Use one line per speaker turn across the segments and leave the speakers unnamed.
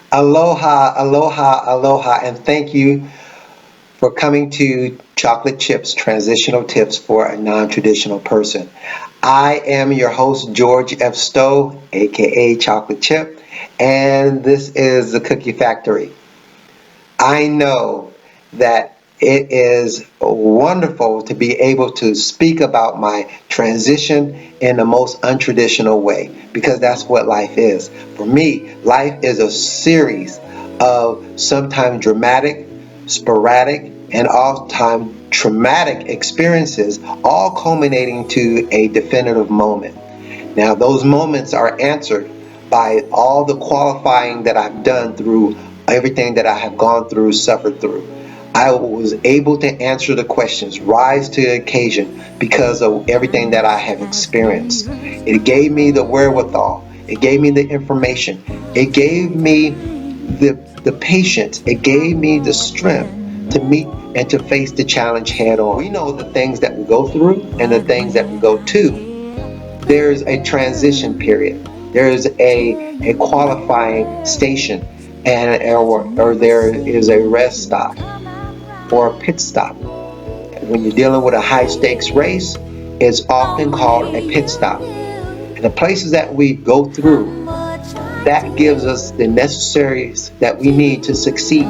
Aloha, aloha, aloha, and thank you for coming to Chocolate Chips Transitional Tips for a Non-Traditional Person. I am your host, George F. Stowe, aka Chocolate Chip, and this is the Cookie Factory. I know that it is wonderful to be able to speak about my transition in the most untraditional way because that's what life is. For me, life is a series of sometimes dramatic, sporadic, and oftentimes traumatic experiences, all culminating to a definitive moment. Now, those moments are answered by all the qualifying that I've done through everything that I have gone through, suffered through. I was able to answer the questions, rise to the occasion because of everything that I have experienced. It gave me the wherewithal, it gave me the information, it gave me the patience, it gave me the strength to meet and to face the challenge head on. We know the things that we go through and the things that we go to, there's a transition period. There's a qualifying station, and or there is a rest stop or a pit stop. When you're dealing with a high stakes race, it's often called a pit stop. And the places that we go through, that gives us the necessaries that we need to succeed.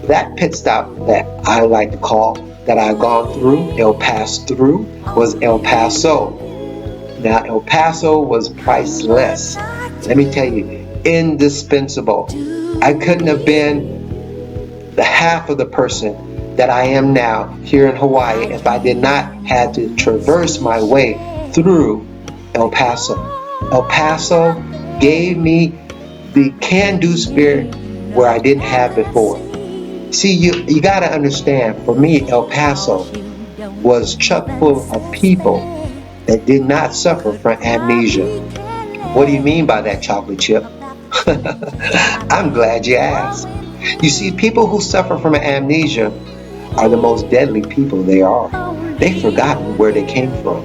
That pit stop that I like to call, that I've gone through, passed through, was El Paso. Now, El Paso was priceless. Let me tell you, indispensable. I couldn't have been the half of the person that I am now here in Hawaii if I did not have to traverse my way through El Paso. El Paso gave me the can-do spirit where I didn't have before. See, you got to understand, for me, El Paso was chock full of people that did not suffer from amnesia. What do you mean by that, Chocolate Chip? I'm glad you asked. You see, people who suffer from amnesia are the most deadly people there are. They've forgotten where they came from,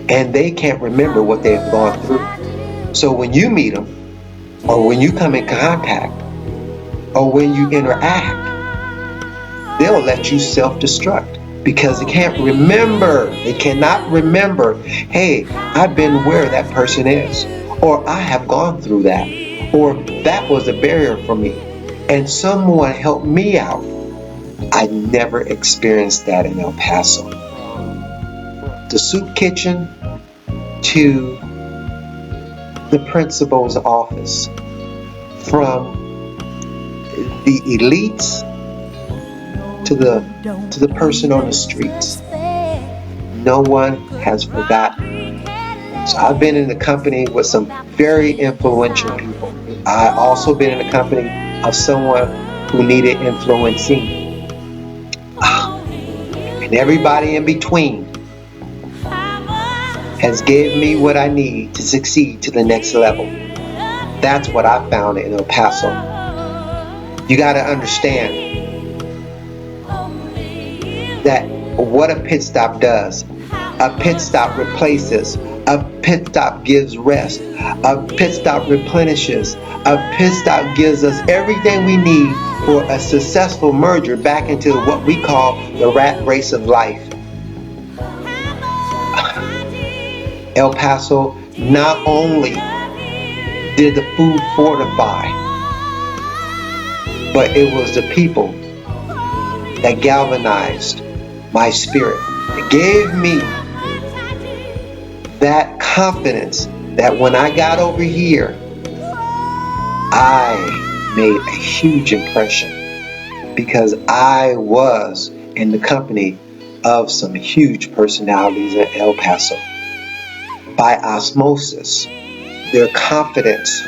and they can't remember what they've gone through. So when you meet them, or when you come in contact, or when you interact, they'll let you self-destruct because they can't remember. They cannot remember, hey, I've been where that person is, or I have gone through that, or that was a barrier for me, and someone helped me out. I never experienced that in El Paso. The soup kitchen to the principal's office, from the elites to the person on the streets. No one has forgotten. So I've been in the company with some very influential people. I've also been in the company of someone who needed influencing. And everybody in between has gave me what I need to succeed to the next level. That's what I found in El Paso. You got to understand that what a pit stop does. A pit stop replaces. A pit stop gives rest. A pit stop replenishes. A pit stop gives us everything we need for a successful merger back into what we call the rat race of life. El Paso not only did the food fortify, but it was the people that galvanized my spirit. It gave me that confidence that when I got over here, I made a huge impression because I was in the company of some huge personalities in El Paso. By osmosis, their confidence,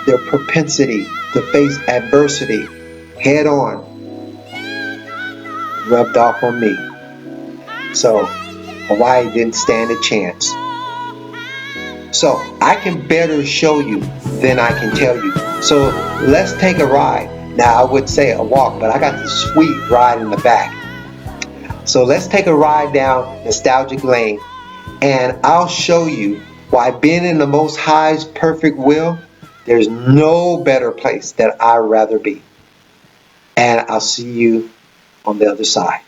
their propensity to face adversity head on rubbed off on me. So Hawaii didn't stand a chance. So I can better show you than I can tell you. So let's take a ride. Now I would say a walk, but I got the sweet ride in the back. So let's take a ride down Nostalgic Lane, and I'll show you why being in the Most High's perfect will There's no better place that I'd rather be. And I'll see you on the other side.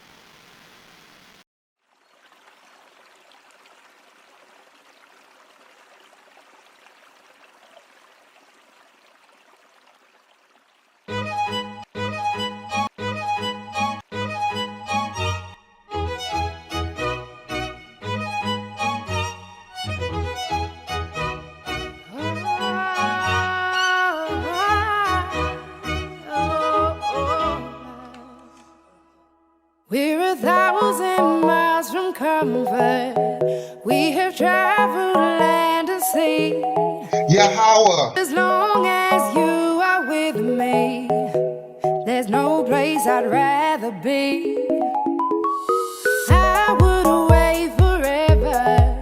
We're 1,000 miles from comfort. We have traveled land and sea.
Yahweh.
As long as you are with me, there's no place I'd rather be. I would away forever,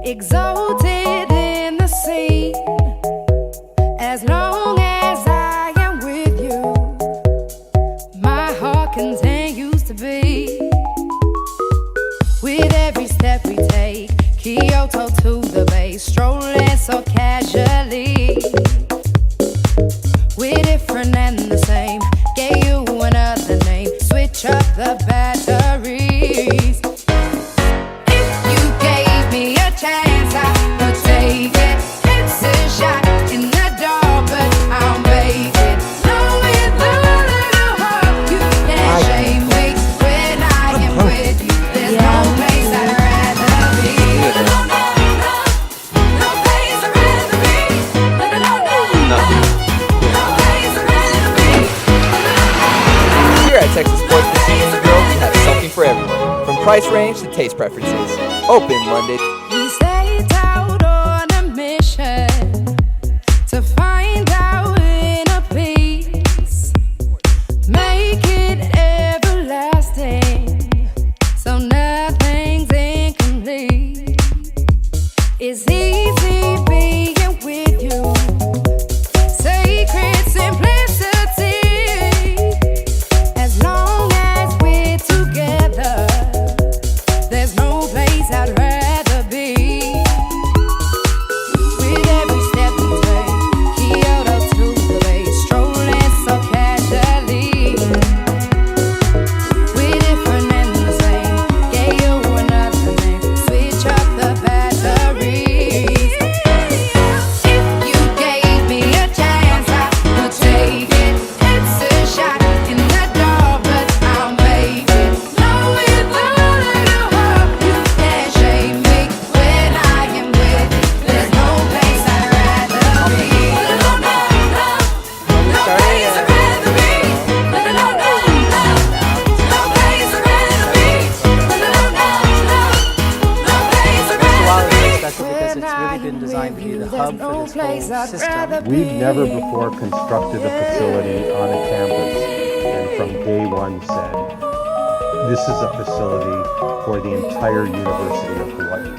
exalted in the sea. As long as I am with you, my heart continues to beat. With every step we take, Kyoto to the bay, strolling so casually. We're different and the same, gave you another name, switch up the batteries. If you gave me a chance, I would take it. It's a shot in the dark, but I'll make it. Knowing the little heart, you can't shame me. When I am with you, there's no place I'd rather be. No place I'd rather be. No place I'd rather be.
Here at Texas Sports Machines Grill, we have something for everyone, from price range to taste preferences. Open Monday.
We set out on a mission to find our inner peace, make it everlasting, so nothing's incomplete. It's easy being with you, sacred simplicity. As long as we're together, there's no place I'd rather be. With every step we take, Kyoto to the bay, strolling so casually. We're different and the same, gave you another name, switch up the batteries. If you gave me a chance, I would take it. It's a shot in the dark, but I'll make it. Knowing the little heart, you can't shame me. When I am with you, there's no place I'd rather be. No place I'd rather be. No place I'd rather be.
Special because it's really been designed to be the hub for this whole system.
We've never before constructed a facility on a campus and from day one said, this is a facility for the entire University of Hawaii.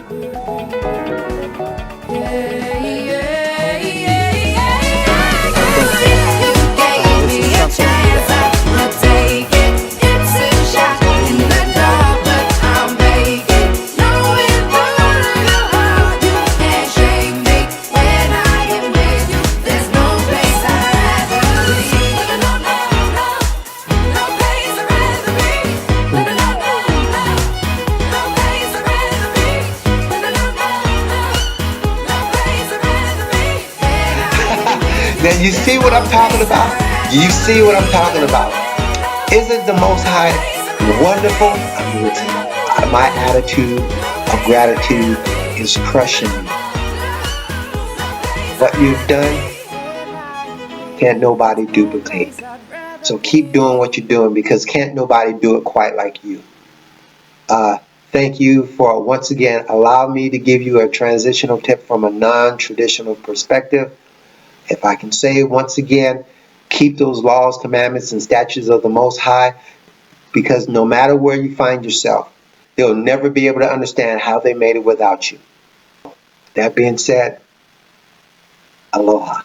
Now you see what I'm talking about? You see what I'm talking about? Isn't the Most High wonderful? I mean, my attitude of gratitude is crushing me. What you've done, can't nobody duplicate. So keep doing what you're doing because can't nobody do it quite like you. Thank you for once again allowing me to give you a transitional tip from a non-traditional perspective. If I can say once again, keep those laws, commandments, and statutes of the Most High, because no matter where you find yourself, they'll never be able to understand how they made it without you. That being said, aloha.